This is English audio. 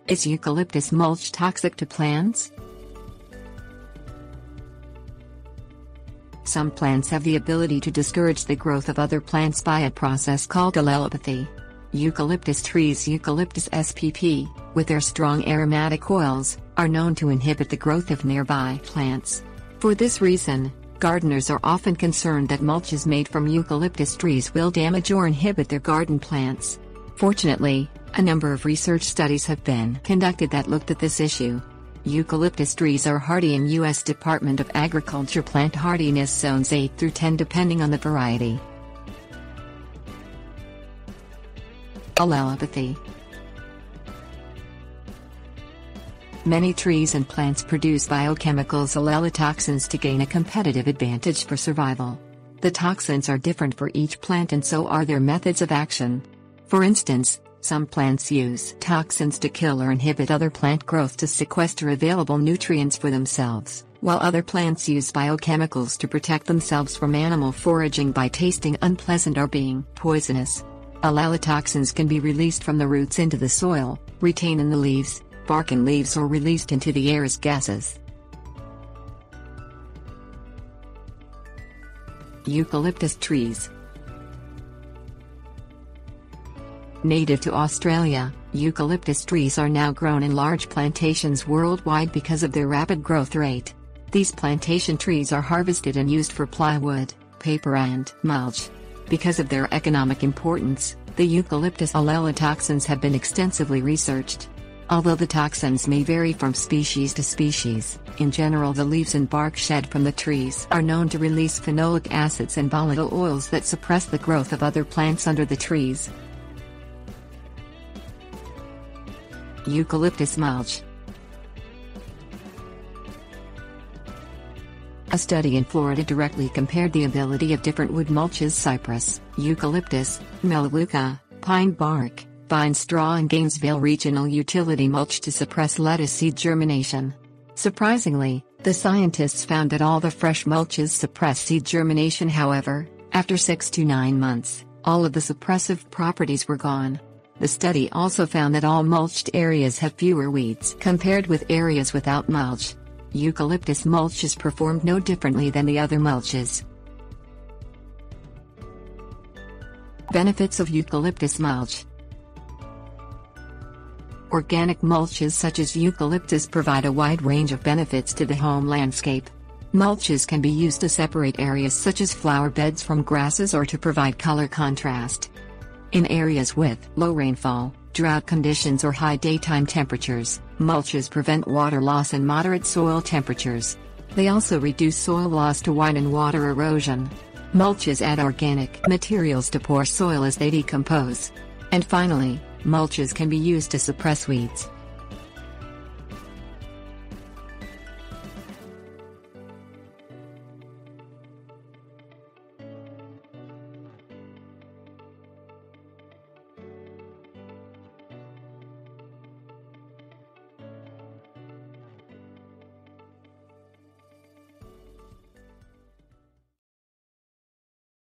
Is eucalyptus mulch toxic to plants? Some plants have the ability to discourage the growth of other plants by a process called allelopathy. Eucalyptus trees, Eucalyptus spp, with their strong aromatic oils, are known to inhibit the growth of nearby plants. For this reason, gardeners are often concerned that mulches made from eucalyptus trees will damage or inhibit their garden plants. Fortunately, a number of research studies have been conducted that looked at this issue. Eucalyptus trees are hardy in U.S. Department of Agriculture plant hardiness zones 8 through 10 depending on the variety. Allelopathy. Many trees and plants produce biochemicals allelotoxins to gain a competitive advantage for survival. The toxins are different for each plant and so are their methods of action. For instance, some plants use toxins to kill or inhibit other plant growth to sequester available nutrients for themselves, while other plants use biochemicals to protect themselves from animal foraging by tasting unpleasant or being poisonous. Allelotoxins can be released from the roots into the soil, retain in the leaves, bark and leaves, or released into the air as gases. Eucalyptus trees. Native to Australia, eucalyptus trees are now grown in large plantations worldwide because of their rapid growth rate. These plantation trees are harvested and used for plywood, paper and mulch. Because of their economic importance, the eucalyptus allelotoxins have been extensively researched. Although the toxins may vary from species to species, in general the leaves and bark shed from the trees are known to release phenolic acids and volatile oils that suppress the growth of other plants under the trees. Eucalyptus mulch. A study in Florida directly compared the ability of different wood mulches: cypress, eucalyptus, melaleuca, pine bark, vine straw and Gainesville Regional Utility mulch to suppress lettuce seed germination. Surprisingly, the scientists found that all the fresh mulches suppress seed germination. However, after 6 to 9 months, all of the suppressive properties were gone. The study also found that all mulched areas have fewer weeds compared with areas without mulch. Eucalyptus mulch is performed no differently than the other mulches. Benefits of eucalyptus mulch. Organic mulches such as eucalyptus provide a wide range of benefits to the home landscape. Mulches can be used to separate areas such as flower beds from grasses or to provide color contrast. In areas with low rainfall, drought conditions or high daytime temperatures, mulches prevent water loss and moderate soil temperatures. They also reduce soil loss to wine and water erosion. Mulches add organic materials to poor soil as they decompose. And finally, mulches can be used to suppress weeds.